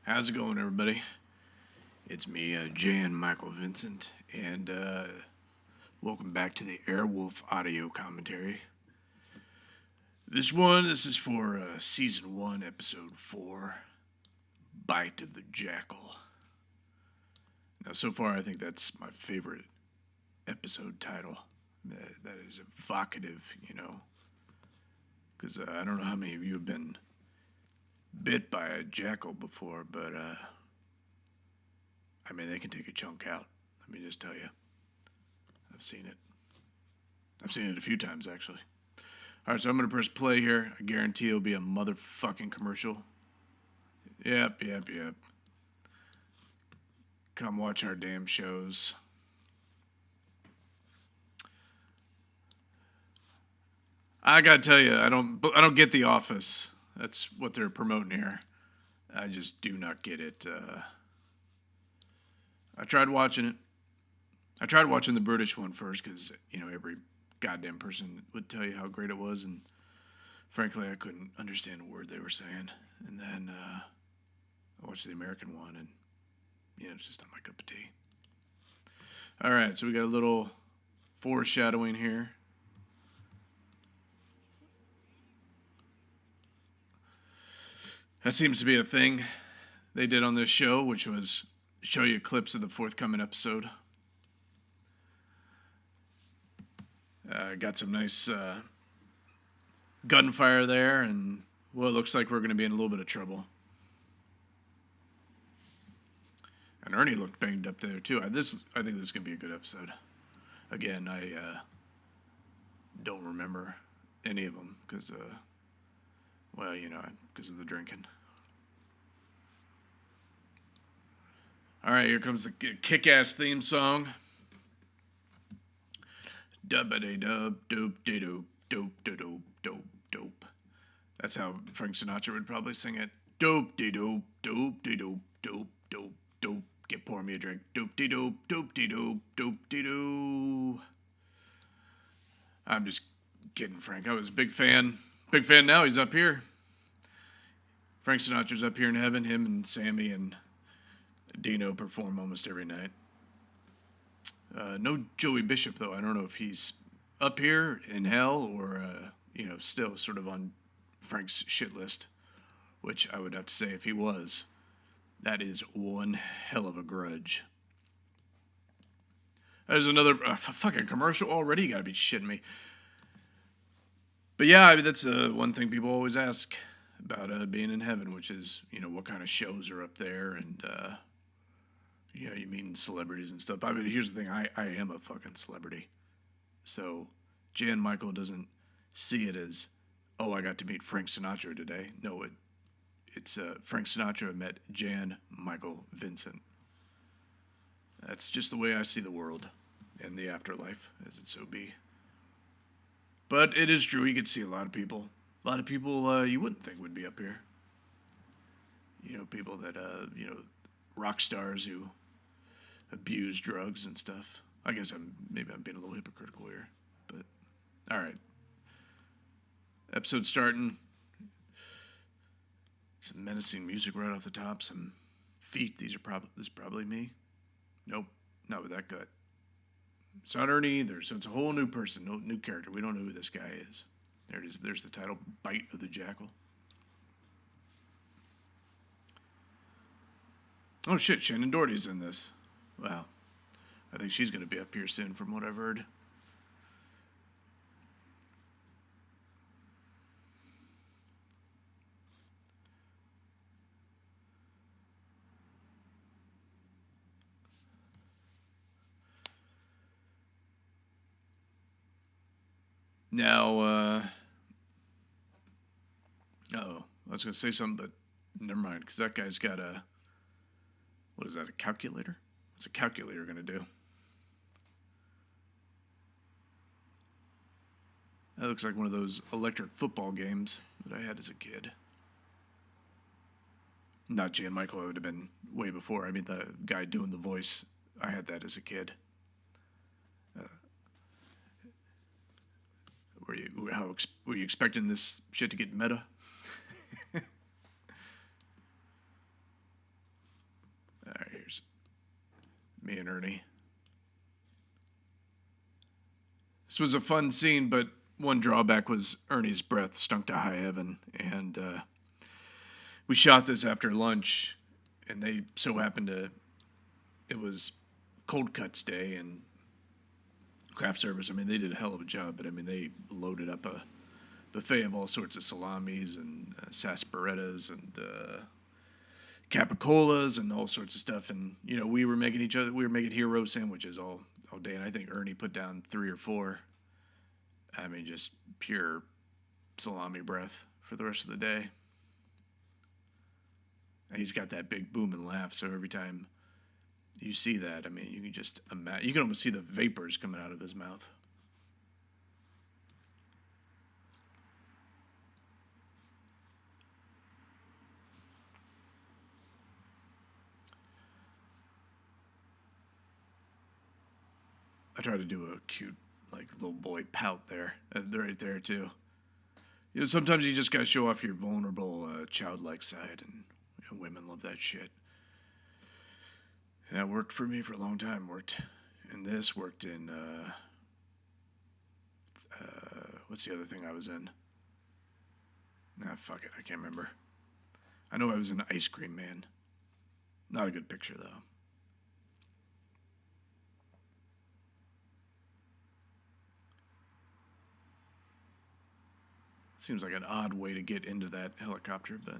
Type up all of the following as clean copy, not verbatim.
How's it going, everybody? It's me, Jan Michael Vincent, and welcome back to the Airwolf audio commentary. This is for Season 1, Episode 4, Bite of the Jackal. Now, so far, I think that's my favorite episode title. That is evocative, because I don't know how many of you have been bit by a jackal before, but I mean, they can take a chunk out. Let me just tell you. I've seen it. I've seen it a few times, actually. All right, so I'm going to press play here. I guarantee it'll be a motherfucking commercial. Yep. Come watch our damn shows. I got to tell you, I don't get The Office. That's what they're promoting here. I just do not get it. I tried watching it. I tried watching the British one first because, every goddamn person would tell you how great it was. And frankly, I couldn't understand a word they were saying. And then I watched the American one and, it's just not my cup of tea. All right, so we got a little foreshadowing here. That seems to be a thing they did on this show, which was show you clips of the forthcoming episode. Got some nice gunfire there, and it looks like we're going to be in a little bit of trouble. And Ernie looked banged up there too. I think this is going to be a good episode. Again, I don't remember any of them because, because of the drinking. All right, here comes the kick-ass theme song. Dub-a-dee-dub, doop-de-doop, doop-de-doop, doop-doop. That's how Frank Sinatra would probably sing it. Doop-de-doop, doop-de-doop, doop-doop, doop. Pour me a drink. Doop-de-doop, doop-de-doop, doop-de-doo. I'm just kidding, Frank. I was a big fan. Big fan now. He's up here. Frank Sinatra's up here in heaven. Him and Sammy and Dino perform almost every night. No Joey Bishop, though. I don't know if he's up here in hell or, still sort of on Frank's shit list, which I would have to say if he was, that is one hell of a grudge. There's another fucking commercial already. You gotta be shitting me. But yeah, that's one thing people always ask about being in heaven, which is, what kind of shows are up there and, you meeting celebrities and stuff. I mean, here's the thing. I am a fucking celebrity. So Jan Michael doesn't see it as, oh, I got to meet Frank Sinatra today. No, it's Frank Sinatra met Jan Michael Vincent. That's just the way I see the world and the afterlife, as it so be. But it is true. You could see a lot of people. A lot of people you wouldn't think would be up here. People that, rock stars who abuse drugs and stuff. I guess I'm being a little hypocritical here, but all right. Episode starting. Some menacing music right off the top. Some feet. This is probably me. Nope, not with that gut. It's not Ernie either. So it's a whole new person, no new character. We don't know who this guy is. There it is. There's the title, Bite of the Jackal. Oh shit, Shannon Doherty's in this. Wow. I think she's going to be up here soon from what I've heard. Now, I was going to say something, but never mind, because that guy's got what is that, a calculator? What's a calculator going to do? That looks like one of those electric football games that I had as a kid. Not Jan Michael, it would have been way before. I mean, the guy doing the voice, I had that as a kid. Were you expecting this shit to get meta? me and Ernie. This was a fun scene, but one drawback was Ernie's breath stunk to high heaven, and we shot this after lunch, and they so happened to, it was cold cuts day and craft service. I mean, they did a hell of a job, but I mean, they loaded up a buffet of all sorts of salamis and sarsaparillas and capicolas and all sorts of stuff. And, you know, we were making hero sandwiches all day, and I think Ernie put down 3 or 4. I mean, just pure salami breath for the rest of the day. And he's got that big booming laugh, so every time you see that, I mean, you can just imagine, you can almost see the vapors coming out of his mouth. I try to do a cute, like, little boy pout there. They're right there, too. You know, sometimes you just gotta show off your vulnerable, childlike side, and you know, women love that shit. And that worked for me for a long time. Worked in this, worked in, what's the other thing I was in? Nah, fuck it, I can't remember. I know I was in Ice Cream Man. Not a good picture, though. Seems like an odd way to get into that helicopter, but...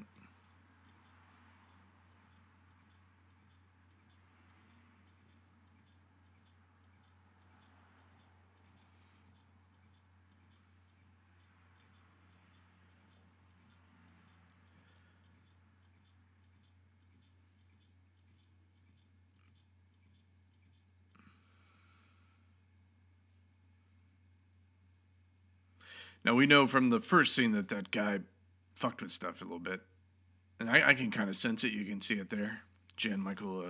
Now, we know from the first scene that that guy fucked with stuff a little bit. And I can kind of sense it. You can see it there. Jan Michael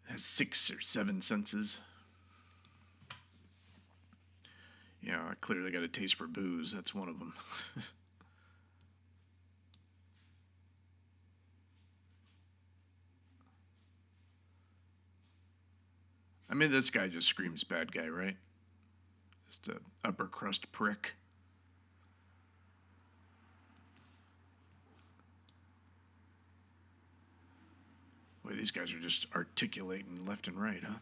has 6 or 7 senses. You know, I clearly got a taste for booze. That's one of them. I mean, this guy just screams bad guy, right? Just an upper crust prick. Boy, these guys are just articulating left and right, huh?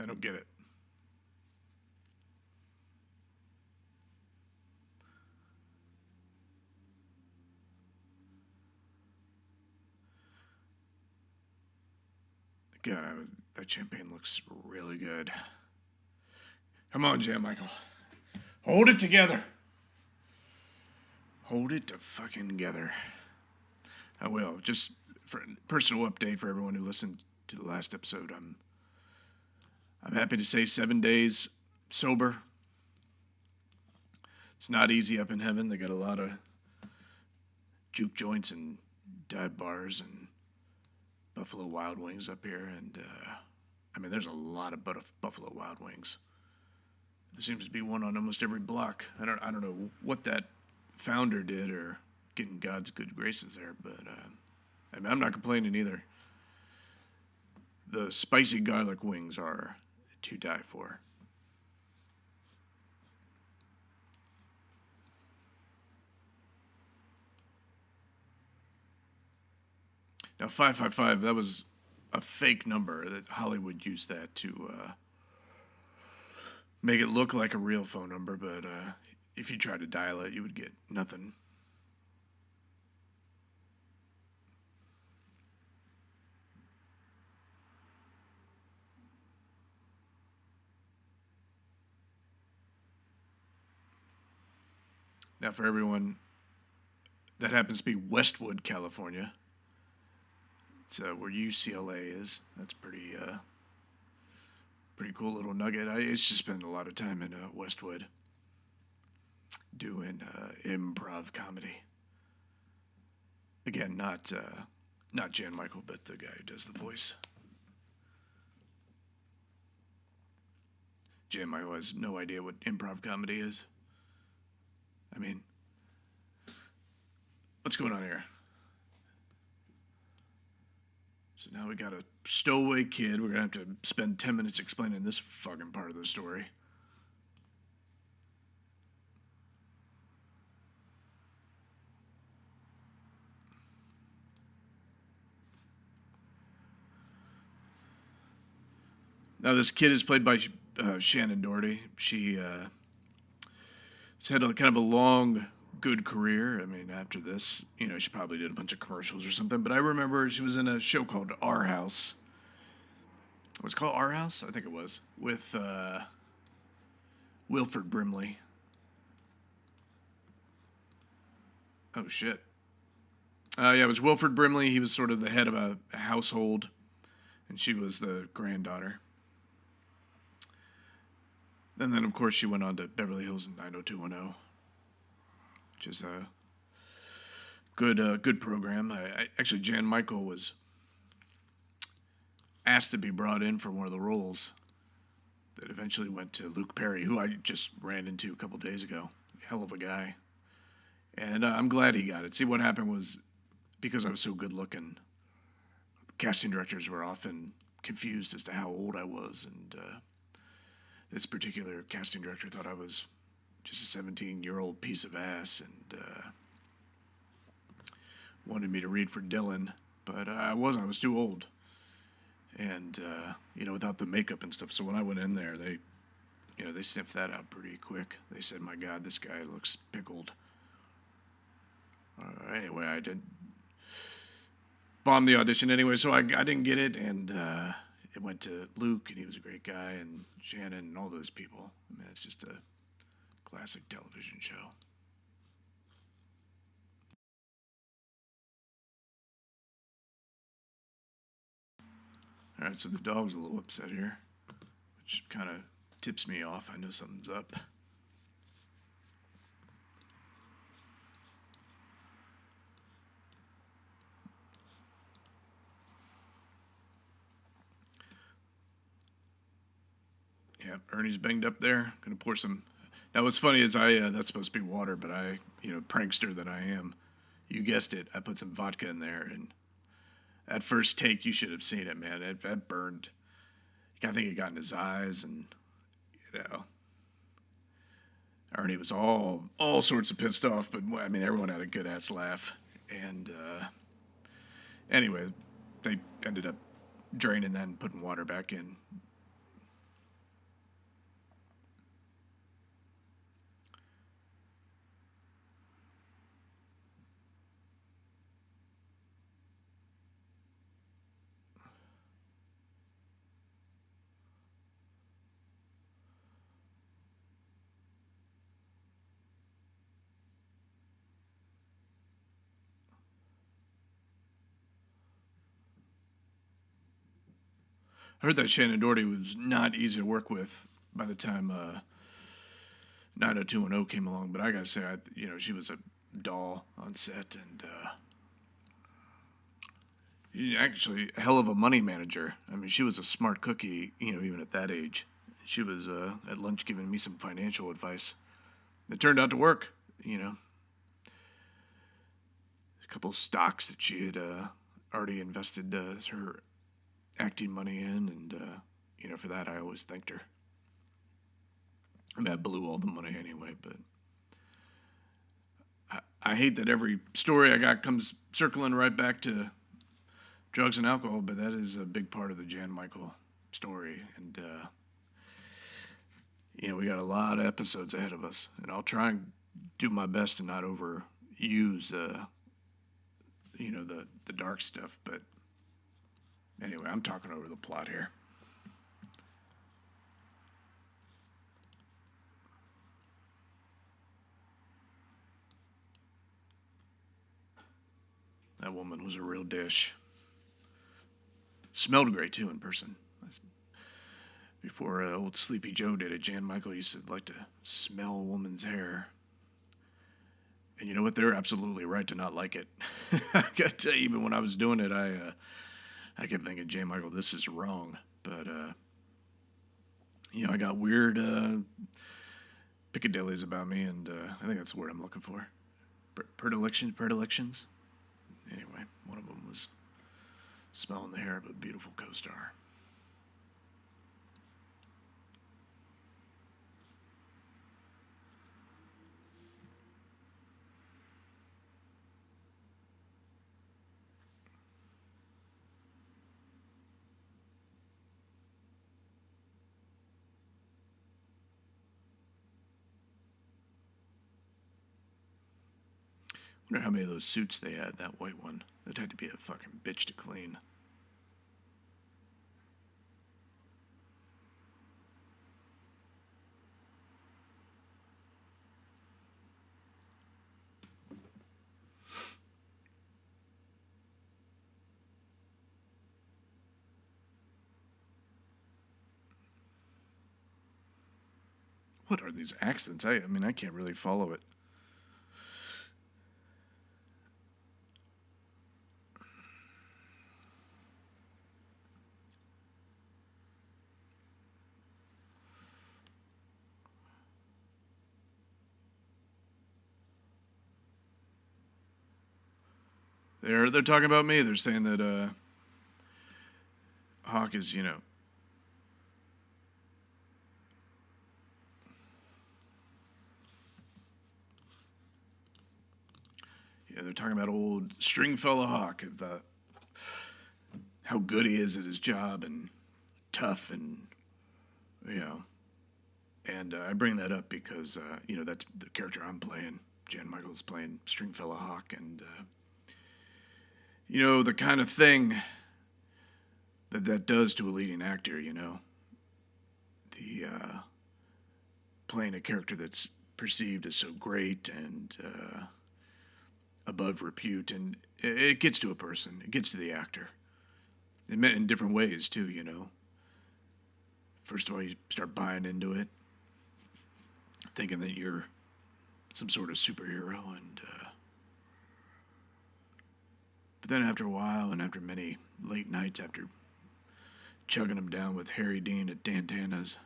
I don't get it. God, that champagne looks really good. Come on, Jan Michael. Hold it together. Hold it to fucking together. I will. Just for personal update for everyone who listened to the last episode, I'm happy to say 7 days sober. It's not easy up in heaven. They got a lot of juke joints and dive bars and Buffalo Wild Wings up here, and I mean, there's a lot of Buffalo Wild Wings. There seems to be one on almost every block. I don't know what that founder did or getting God's good graces there, but I mean, I'm not complaining either. The spicy garlic wings are to die for. Now, 555, that was a fake number that Hollywood used that to make it look like a real phone number, but if you tried to dial it, you would get nothing. Now, for everyone that happens to be Westwood, California, it's where UCLA is. That's pretty cool little nugget. I used to spend a lot of time in Westwood doing improv comedy. Again, not Jan Michael, but the guy who does the voice. Jan Michael has no idea what improv comedy is. I mean, what's going on here? So now we got a stowaway kid. We're going to have to spend 10 minutes explaining this fucking part of the story. Now, this kid is played by Shannon Doherty. She has had kind of a long, good career. I mean, after this, she probably did a bunch of commercials or something. But I remember she was in a show called Our House. What's it called? Our House? I think it was. With Wilford Brimley. Oh, shit. Yeah, it was Wilford Brimley. He was sort of the head of a household, and she was the granddaughter. And then, of course, she went on to Beverly Hills 90210, which is a good program. Actually, Jan Michael was asked to be brought in for one of the roles that eventually went to Luke Perry, who I just ran into a couple days ago. Hell of a guy. And I'm glad he got it. See, what happened was, because I was so good looking, casting directors were often confused as to how old I was, and this particular casting director thought I was just a 17-year-old piece of ass and wanted me to read for Dylan, but I wasn't. I was too old, and without the makeup and stuff. So when I went in there, they sniffed that out pretty quick. They said, "My God, this guy looks pickled." Anyway, I did bomb the audition anyway, so I didn't get it, and it went to Luke, and he was a great guy, and Shannon, and all those people. I mean, it's just a classic television show. All right, so the dog's a little upset here, which kind of tips me off. I know something's up. Yeah, Ernie's banged up there. Gonna pour some. Now, what's funny is that's supposed to be water, but I, prankster that I am, you guessed it, I put some vodka in there, and at first take, you should have seen it, man. That burned. I think it got in his eyes, and Ernie was all sorts of pissed off. But I mean, everyone had a good ass laugh, and anyway, they ended up draining that and putting water back in. I heard that Shannon Doherty was not easy to work with by the time 90210 came along, but I gotta say, she was a doll on set, and actually a hell of a money manager. I mean, she was a smart cookie, even at that age. She was at lunch giving me some financial advice. It turned out to work, A couple of stocks that she had already invested her acting money in, and for that I always thanked her. I mean, I blew all the money anyway, but I hate that every story I got comes circling right back to drugs and alcohol, but that is a big part of the Jan Michael story, and we got a lot of episodes ahead of us, and I'll try and do my best to not overuse the dark stuff, but anyway, I'm talking over the plot here. That woman was a real dish. Smelled great, too, in person. Before old Sleepy Joe did it, Jan Michael used to like to smell a woman's hair. And you know what? They're absolutely right to not like it. I gotta tell you, even when I was doing it, I kept thinking, Jan Michael, this is wrong. But, I got weird Piccadilly is about me, and I think that's the word I'm looking for. Predilections. Anyway, one of them was smelling the hair of a beautiful co-star. I wonder how many of those suits they had, that white one. That had to be a fucking bitch to clean. What are these accents? I mean, I can't really follow it. They're talking about me. They're saying that Hawk is, you know. Yeah, they're talking about old Stringfellow Hawk, about how good he is at his job and tough and, you know. And I bring that up because, you know, that's the character I'm playing. Jan Michaels playing Stringfellow Hawk. And, you know, the kind of thing that does to a leading actor, you know. The playing a character that's perceived as so great and above repute. And it gets to a person. It gets to the actor. It meant in different ways, too, you know. First of all, you start buying into it, thinking that you're some sort of superhero, and but then after a while, and after many late nights, after chugging them down with Harry Dean at Dantana's,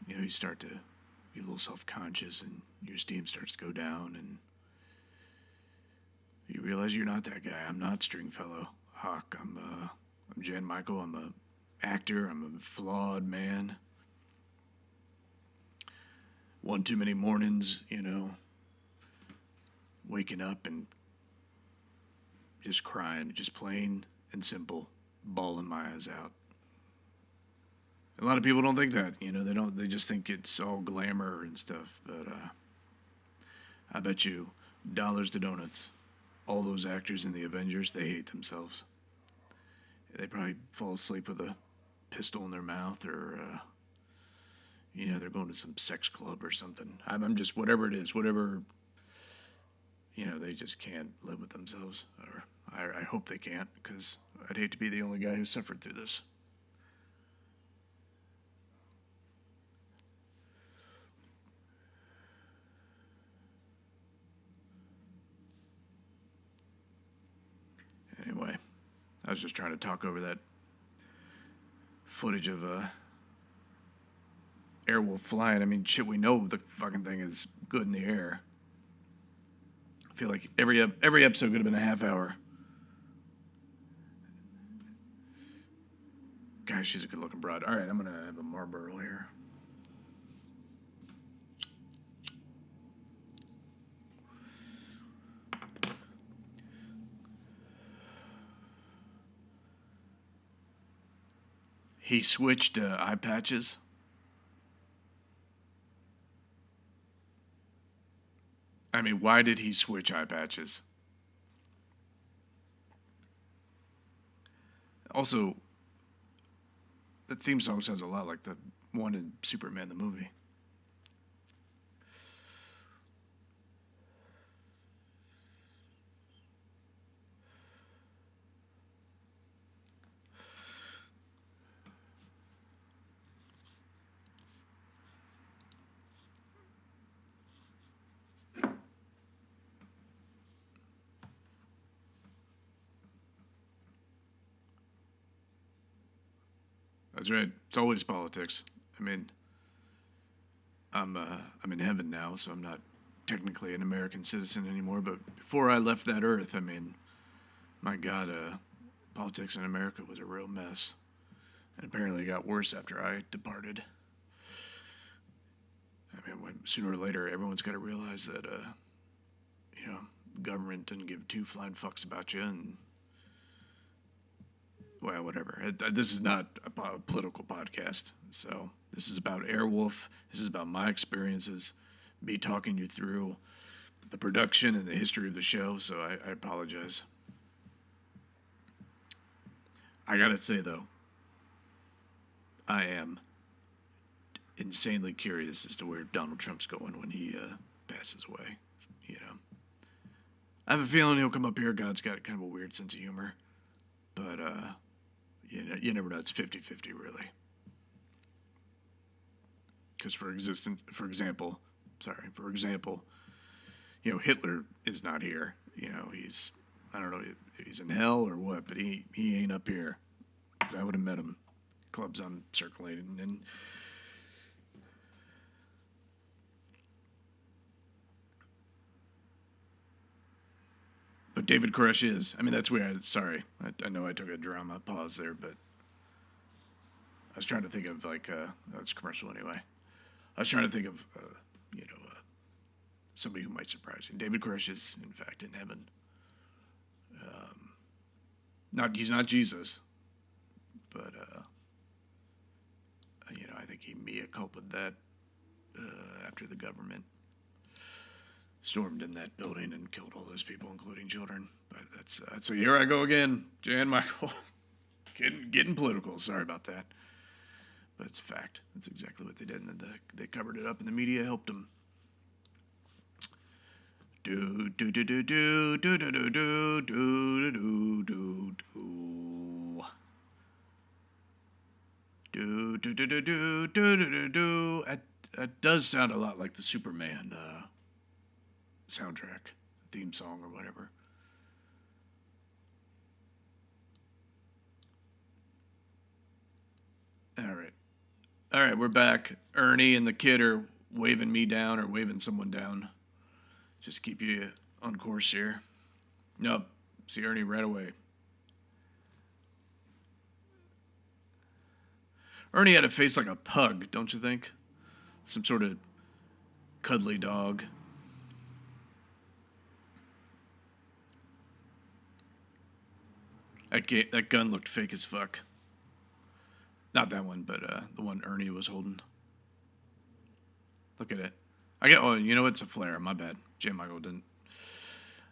you know, you start to get a little self-conscious, and your esteem starts to go down, and you realize you're not that guy. I'm not Stringfellow Hawk. I'm Jan Michael. I'm a actor. I'm a flawed man. One too many mornings, you know, waking up and just crying, just plain and simple, bawling my eyes out. A lot of people don't think that, you know, they just think it's all glamour and stuff, but I bet you dollars to donuts, all those actors in the Avengers, they hate themselves. They probably fall asleep with a pistol in their mouth, or you know, they're going to some sex club or something. I'm just, whatever it is, whatever, you know, they just can't live with themselves. Or I hope they can't, because I'd hate to be the only guy who suffered through this. Anyway, I was just trying to talk over that footage of Airwolf flying. I mean, shit, we know the fucking thing is good in the air. I feel like every episode could have been a half hour. Guys, she's a good-looking broad. All right, I'm gonna have a Marlboro here. He switched eye patches. I mean, why did he switch eye patches? Also, the theme song sounds a lot like the one in Superman the movie. That's right. It's always politics. I mean, I'm in heaven now, so I'm not technically an American citizen anymore. But before I left that earth, I mean, my God, politics in America was a real mess, and apparently it got worse after I departed. I mean, sooner or later, everyone's got to realize that, government doesn't give two flying fucks about you, and well, whatever. This is not a political podcast, so this is about Airwolf. This is about my experiences, me talking you through the production and the history of the show. So I apologize. I gotta say though, I am insanely curious as to where Donald Trump's going when he passes away. You know, I have a feeling he'll come up here. God's got kind of a weird sense of humor, but you never know. It's 50-50 really. Because for example, Hitler is not here. I don't know if he's in hell or what, but he ain't up here. 'Cause I would have met him. Clubs I'm circulating and. But David Koresh is. I mean, that's weird. Sorry. I know I took a drama pause there, but I was trying to think of, that's commercial anyway. I was trying to think of, somebody who might surprise you. David Koresh is, in fact, in heaven. He's not Jesus, but, I think he mea culpa'd that after the government stormed in that building and killed all those people, including children. But that's so here I go again, Jan Michael, getting political. Sorry about that, but it's a fact. That's exactly what they did, and they covered it up, and the media helped them. Do do do do do do do do do do do do do. Do do do do do do do do. That does sound a lot like the Superman soundtrack, theme song, or whatever. All right, we're back. Ernie and the kid are waving me down or waving someone down. Just to keep you on course here. Nope, see Ernie right away. Ernie had a face like a pug, don't you think? Some sort of cuddly dog. That gun looked fake as fuck. Not that one, but the one Ernie was holding. Look at it. It's a flare. My bad. J. Michael didn't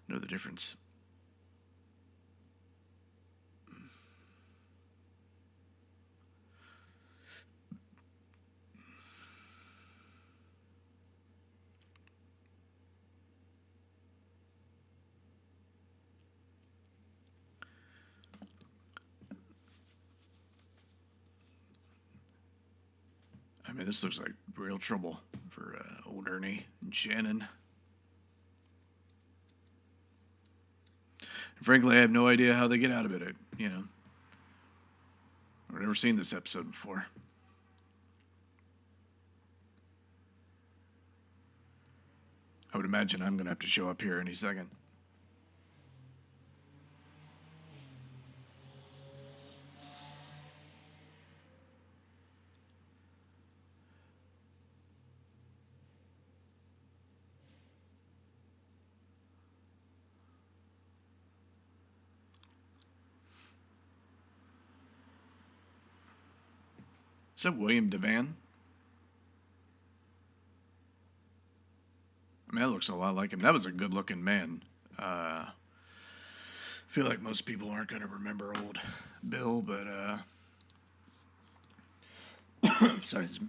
know the difference. I mean, this looks like real trouble for old Ernie and Shannon. And frankly, I have no idea how they get out of it. I've never seen this episode before. I would imagine I'm going to have to show up here any second. Is that William Devan? I mean, that looks a lot like him. That was a good-looking man. I feel like most people aren't going to remember old Bill, but sorry, these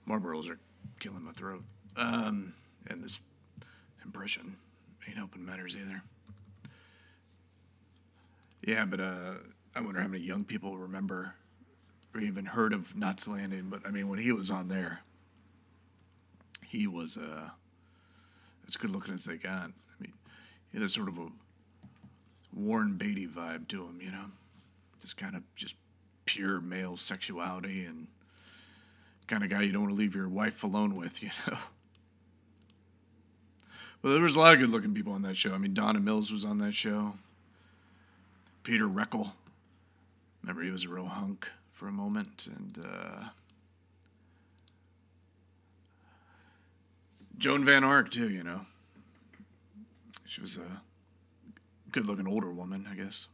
Marlboros are killing my throat. And this impression ain't helping matters either. Yeah, but I wonder how many young people remember or even heard of Knots Landing. But I mean, when he was on there, he was as good looking as they got. I mean, he had a sort of a Warren Beatty vibe to him, just kind of just pure male sexuality and kind of guy you don't want to leave your wife alone with, you know. Well, there was a lot of good-looking people on that show. I mean, Donna Mills was on that show. Peter Reckel. Remember, he was a real hunk for a moment. And Joan Van Ark, too, you know. She was a good-looking older woman, I guess.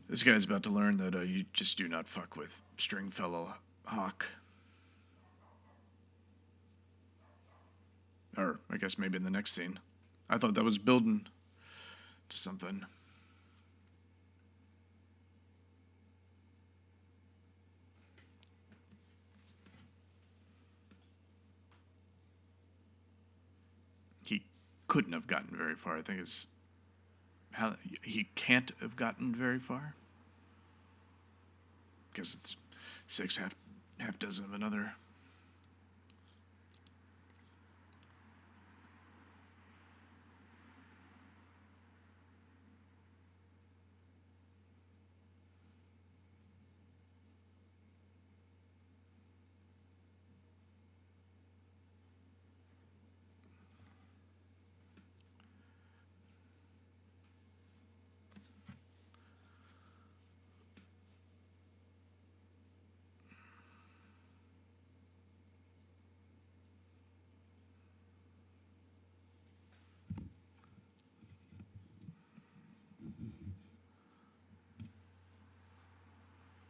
This guy's about to learn that you just do not fuck with Stringfellow Hawk. Or, I guess maybe in the next scene. I thought that was building to something. He couldn't have gotten very far. I think it's how he can't have gotten very far. Because it's six half dozen of another.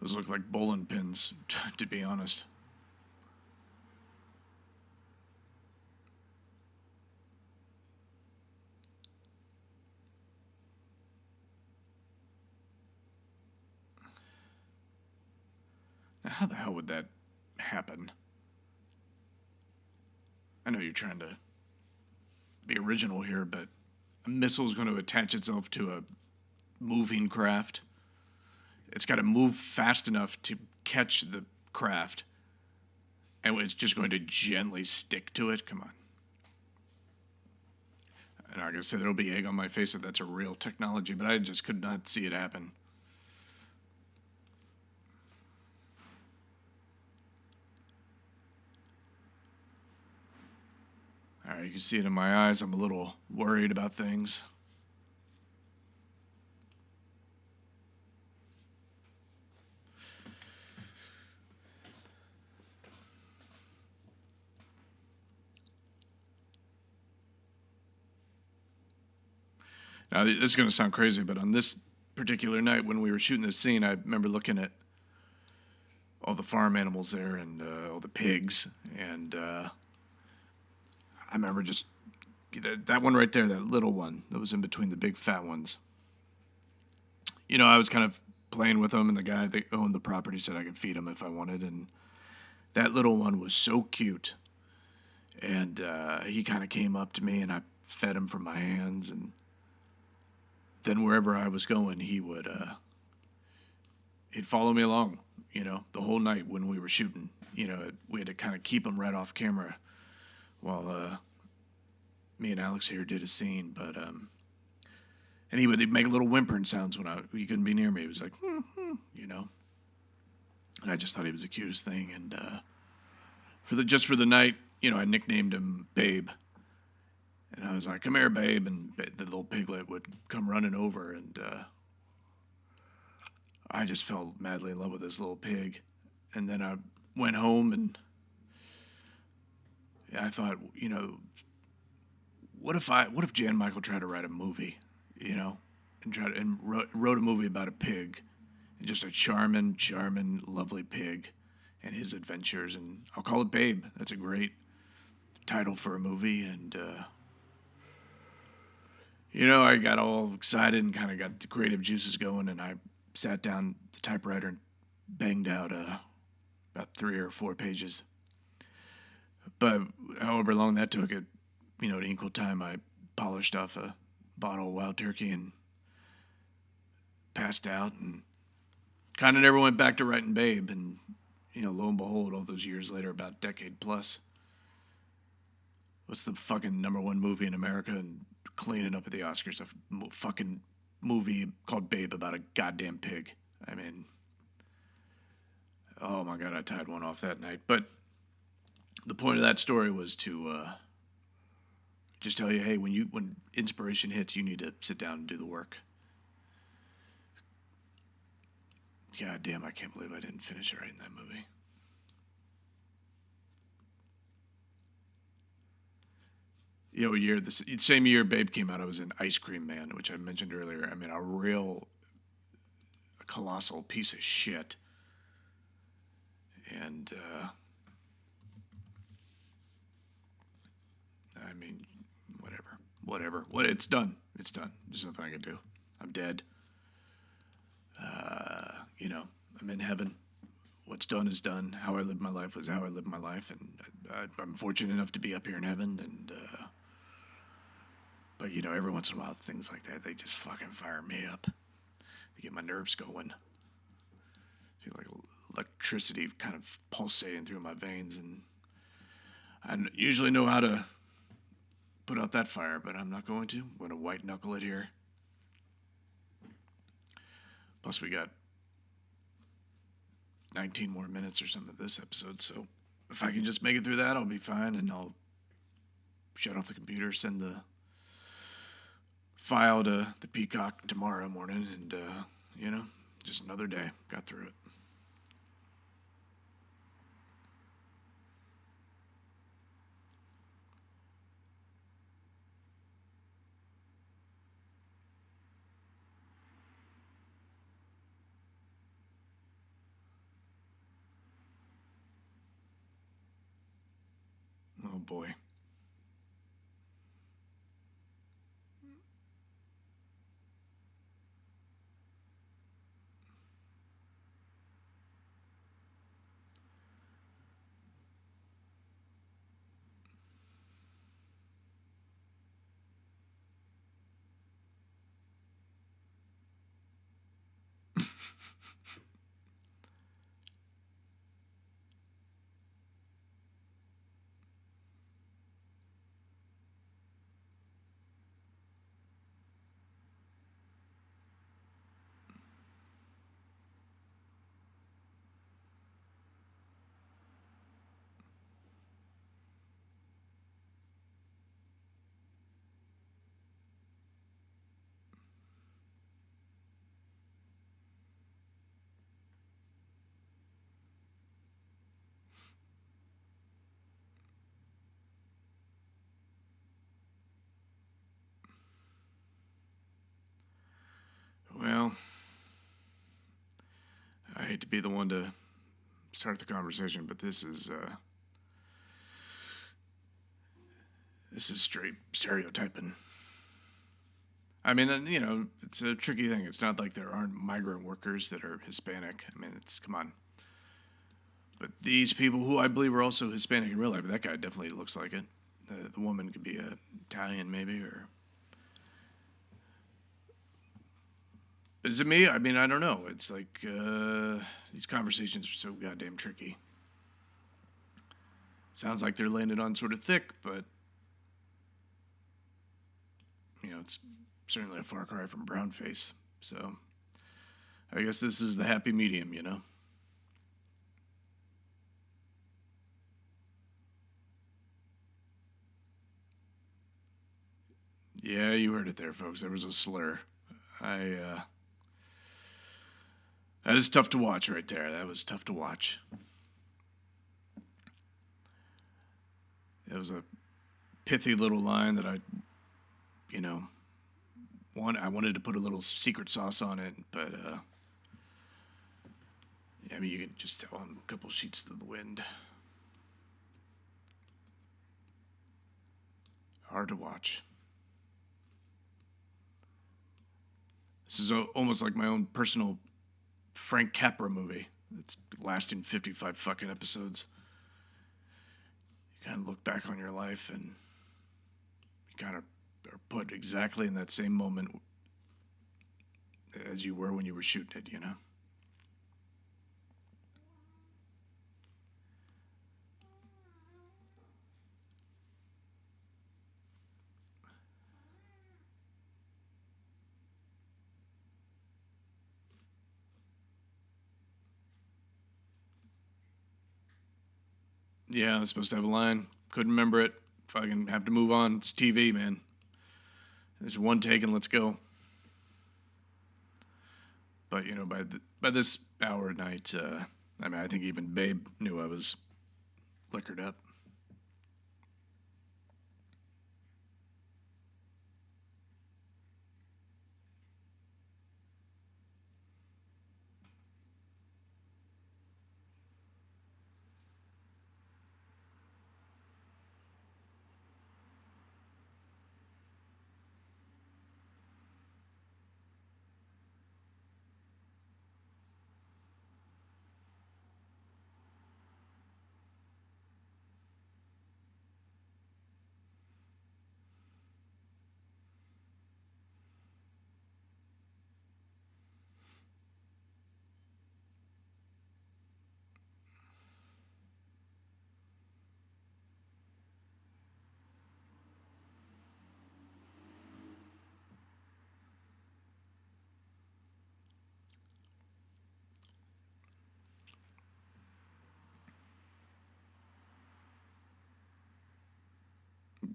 Those look like bowling pins, to be honest. Now, how the hell would that happen? I know you're trying to be original here, but a missile is going to attach itself to a moving craft. It's got to move fast enough to catch the craft, and it's just going to gently stick to it. Come on. And I'm going to say there'll be egg on my face if that's a real technology, but I just could not see it happen. All right, you can see it in my eyes. I'm a little worried about things. Now, this is going to sound crazy, but on this particular night when we were shooting this scene, I remember looking at all the farm animals there and all the pigs, and I remember just that one right there, that little one that was in between the big fat ones. You know, I was kind of playing with them, and the guy that owned the property said I could feed him if I wanted, and that little one was so cute. And he kind of came up to me, and I fed him from my hands, and then wherever I was going, he'd follow me along, you know, the whole night when we were shooting. You know, we had to kind of keep him right off camera while me and Alex here did a scene. But and he'd make little whimpering sounds when he couldn't be near me. He was like, you know, and I just thought he was the cutest thing. And just for the night, you know, I nicknamed him Babe. And I was like, come here, babe. And the little piglet would come running over. And I just fell madly in love with this little pig. And then I went home and I thought, you know, what if Jan Michael tried to write a movie, you know, and wrote a movie about a pig, and just a charming, lovely pig and his adventures. And I'll call it Babe. That's a great title for a movie. And, you know, I got all excited and kind of got the creative juices going, and I sat down at the typewriter and banged out about 3 or 4 pages. But however long that took, it at equal time, I polished off a bottle of wild turkey and passed out, and kind of never went back to writing Babe. And lo and behold, all those years later, about a decade plus, what's the fucking number one movie in America and cleaning up at the Oscars? A fucking movie called Babe about a goddamn pig. I mean, oh my god, I tied one off that night. But the point of that story was to just tell you, hey, when inspiration hits, you need to sit down and do the work. God damn, I can't believe I didn't finish writing that movie. The same year Babe came out, I was in Ice Cream Man, which I mentioned earlier. I mean, a real colossal piece of shit. And, I mean, whatever. It's done. It's done. There's nothing I can do. I'm dead. I'm in heaven. What's done is done. How I lived my life was how I lived my life, and I'm fortunate enough to be up here in heaven. And but every once in a while, things like that, they just fucking fire me up. They get my nerves going. I feel like electricity kind of pulsating through my veins, and I usually know how to put out that fire, but I'm not going to. I'm going to white knuckle it here. Plus, we got 19 more minutes or something of this episode, so if I can just make it through that, I'll be fine, and I'll shut off the computer, send the file to the Peacock tomorrow morning, and, just another day. Got through it. Oh, boy. Well, I hate to be the one to start the conversation, but this is straight stereotyping. I mean, it's a tricky thing. It's not like there aren't migrant workers that are Hispanic. I mean, come on. But these people who I believe are also Hispanic in real life, that guy definitely looks like it. The woman could be Italian, maybe, or. Is it me? I mean, I don't know. It's like these conversations are so goddamn tricky. Sounds like they're landed on sort of thick, but it's certainly a far cry from brown face. So I guess this is the happy medium, Yeah, you heard it there, folks. There was a slur. That is tough to watch right there. That was tough to watch. It was a pithy little line that I wanted to put a little secret sauce on it, but I mean, you can just tell I'm a couple sheets to the wind. Hard to watch. This is almost like my own personal Frank Capra movie. It's lasting 55 fucking episodes. You kind of look back on your life and kind of are put exactly in that same moment as you were when you were shooting it, you know? Yeah, I was supposed to have a line. Couldn't remember it. Fucking have to move on. It's TV, man. There's one take and let's go. But you know, by this hour at night, I mean, I think even Babe knew I was liquored up.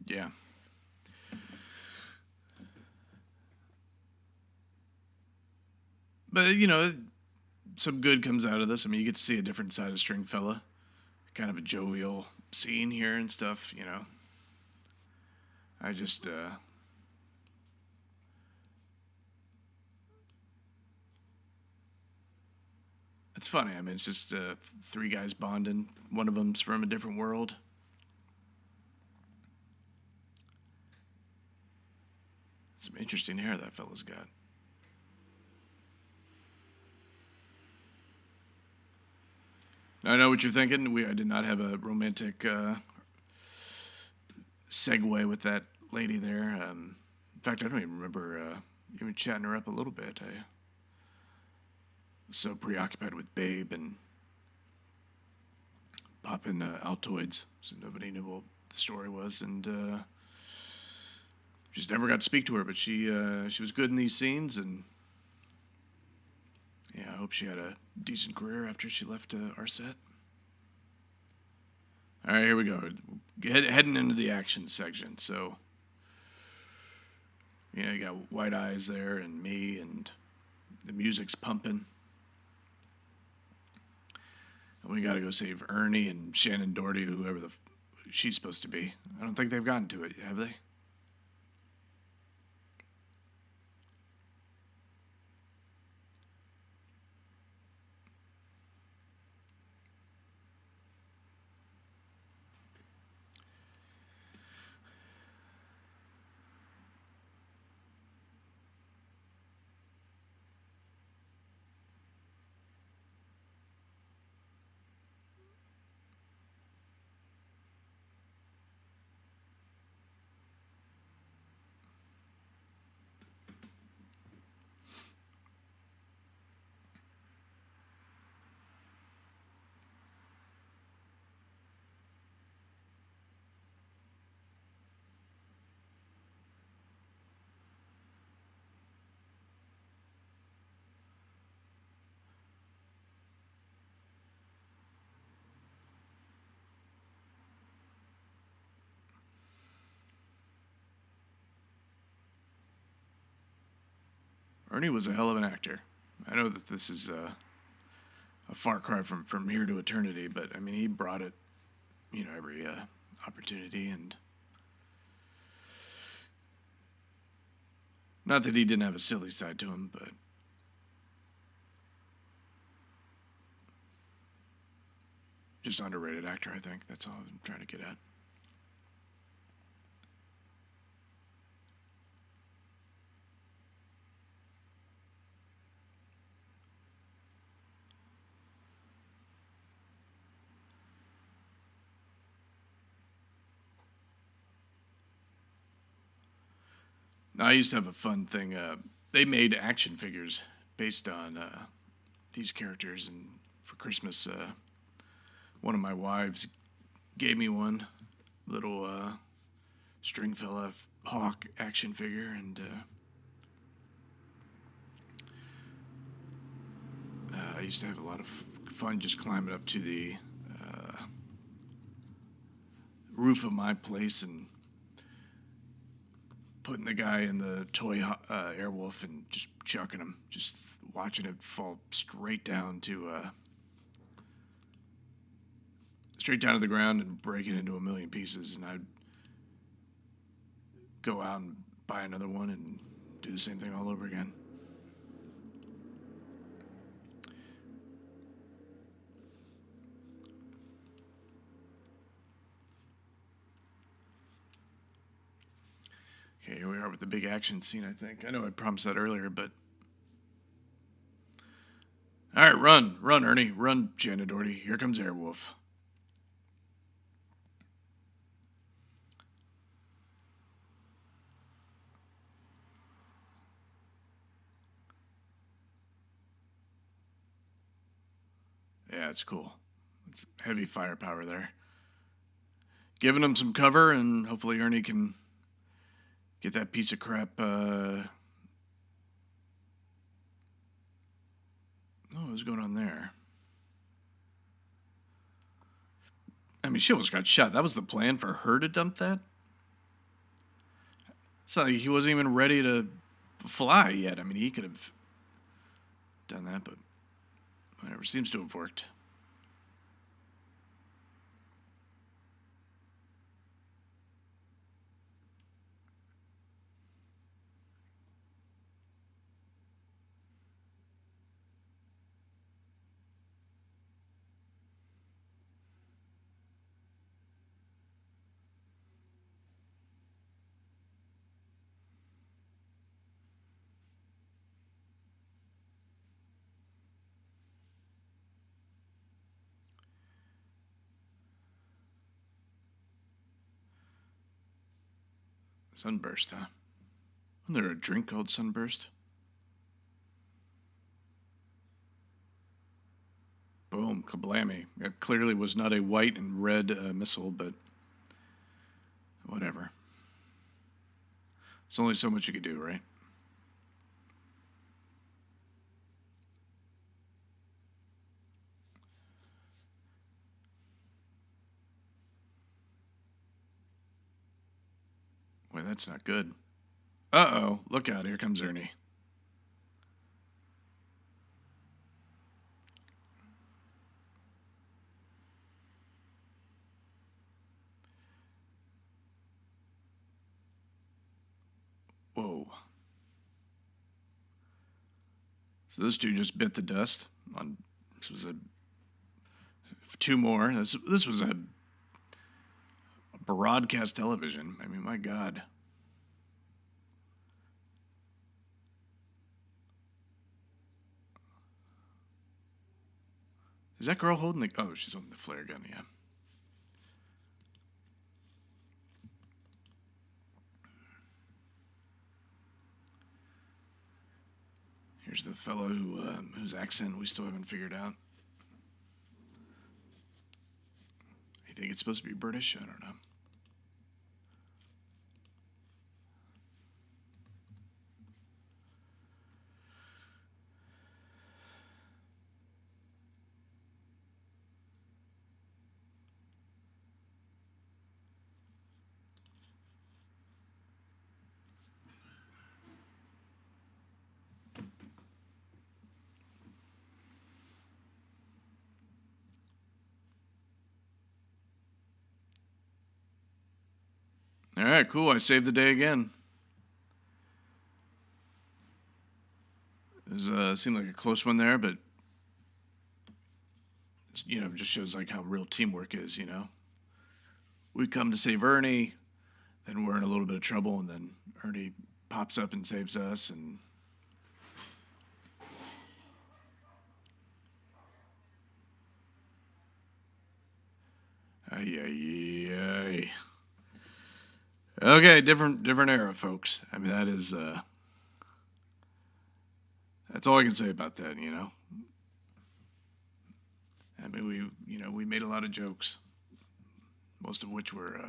Yeah. But you know, some good comes out of this. I mean, you get to see a different side of Stringfella. Kind of a jovial scene here and stuff, you know. I just it's funny. I mean, it's just three guys bonding. One of them's from a different world. Some interesting hair that fella's got. Now, I know what you're thinking. I did not have a romantic segue with that lady there. In fact, I don't even remember even chatting her up a little bit. I was so preoccupied with Babe and popping Altoids, so nobody knew what the story was, and just never got to speak to her. But she was good in these scenes, and yeah, I hope she had a decent career after she left our set. All right, here we go. Heading into the action section. So, you know, you got White Eyes there and me, and the music's pumping. And we got to go save Ernie and Shannon Doherty, whoever she's supposed to be. I don't think they've gotten to it, have they? Ernie was a hell of an actor. I know that this is a far cry from here to eternity, but I mean, he brought it, you know, every opportunity, and not that he didn't have a silly side to him, but just underrated actor, I think. That's all I'm trying to get at. I used to have a fun thing. They made action figures based on these characters, and for Christmas, one of my wives gave me one little Stringfella Hawk action figure, and I used to have a lot of fun just climbing up to the roof of my place and putting the guy in the toy Airwolf and just chucking him, just watching it fall straight down to the ground and break it into a million pieces, and I'd go out and buy another one and do the same thing all over again. Okay, here we are with the big action scene, I think. I know I promised that earlier, but... Alright, run, Ernie. Run, Janet Doherty. Here comes Airwolf. Yeah, it's cool. It's heavy firepower there. Giving him some cover, and hopefully Ernie can get that piece of crap. Oh, what's going on there? I mean, she almost got shot. That was the plan for her to dump that? It's not like he wasn't even ready to fly yet. I mean, he could have done that, but whatever. Seems to have worked. Sunburst, huh? Isn't there a drink called Sunburst? Boom, kablammy. It clearly was not a white and red missile, but whatever. There's only so much you could do, right? Wait, that's not good. Uh-oh, look out, here comes Ernie. Whoa. So this dude just bit the dust. This was two more. This was a broadcast television. I mean, my God. Is that girl holding the... Oh, she's holding the flare gun, yeah. Here's the fellow whose accent we still haven't figured out. I think it's supposed to be British? I don't know. All right, cool. I saved the day again. It seemed like a close one there, but it just shows like how real teamwork is. We come to save Ernie, then we're in a little bit of trouble, and then Ernie pops up and saves us, and ay. Okay, different era, folks. I mean, that's all I can say about that. I mean, we made a lot of jokes, most of which were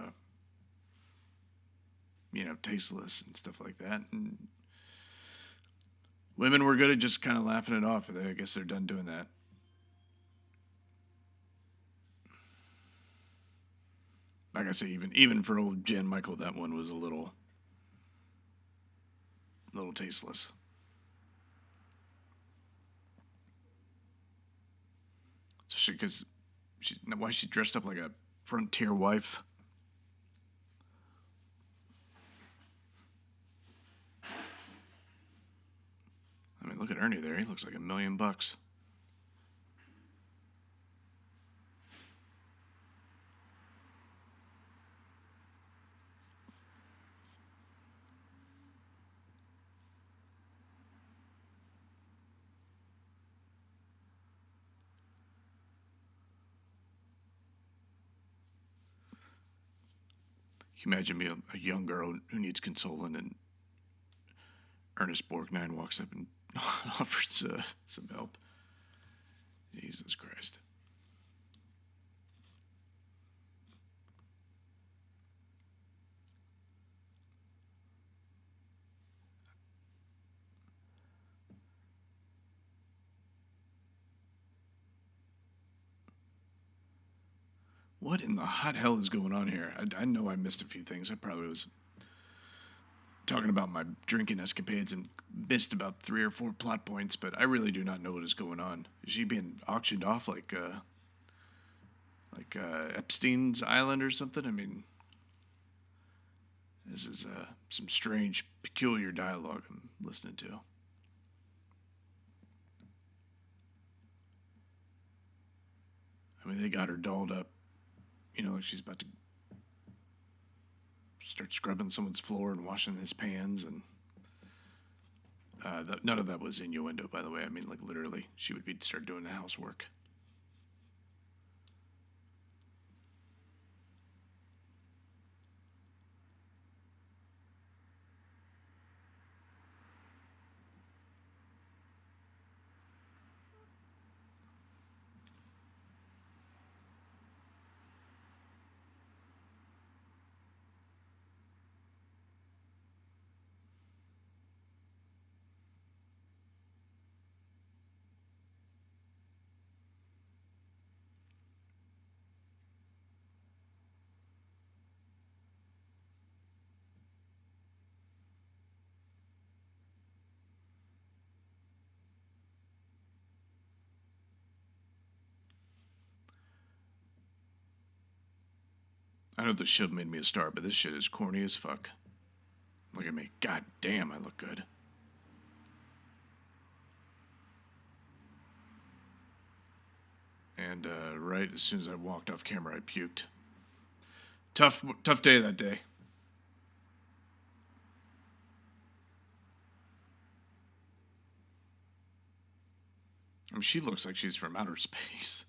tasteless and stuff like that. And women were good at just kind of laughing it off. I guess they're done doing that. Like I say, even for old Jan Michael, that one was a little tasteless. Especially because why she dressed up like a frontier wife. I mean, look at Ernie there. He looks like $1 million. Can you imagine me, a young girl who needs consoling, and Ernest Borgnine walks up and offers some help? Jesus Christ. What in the hot hell is going on here? I know I missed a few things. I probably was talking about my drinking escapades and missed about 3 or 4 plot points, but I really do not know what is going on. Is she being auctioned off like Epstein's Island or something? I mean, this is some strange, peculiar dialogue I'm listening to. I mean, they got her dolled up, like she's about to start scrubbing someone's floor and washing his pans, and none of that was innuendo, by the way. I mean, like, literally, she would start doing the housework. I know this show made me a star, but this shit is corny as fuck. Look at me. God damn, I look good. And right as soon as I walked off camera, I puked. Tough day that day. I mean, she looks like she's from outer space.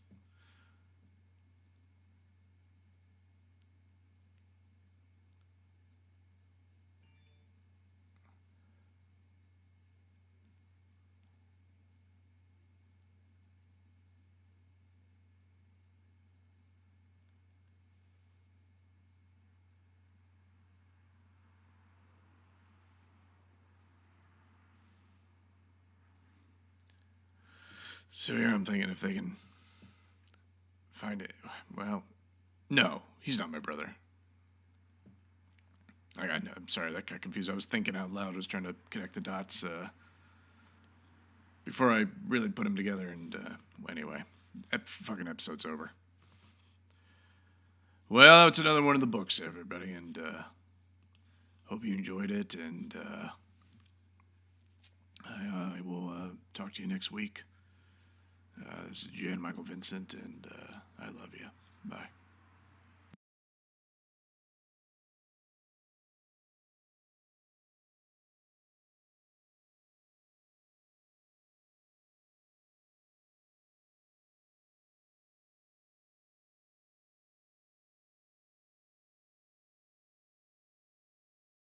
So here I'm thinking if they can find it. Well, no, he's not my brother. I'm sorry, that got confused. I was thinking out loud. I was trying to connect the dots before I really put them together. And anyway, fucking episode's over. Well, it's another one of the books, everybody, and hope you enjoyed it. And I will talk to you next week. This is Jan Michael Vincent, and I love you. Bye.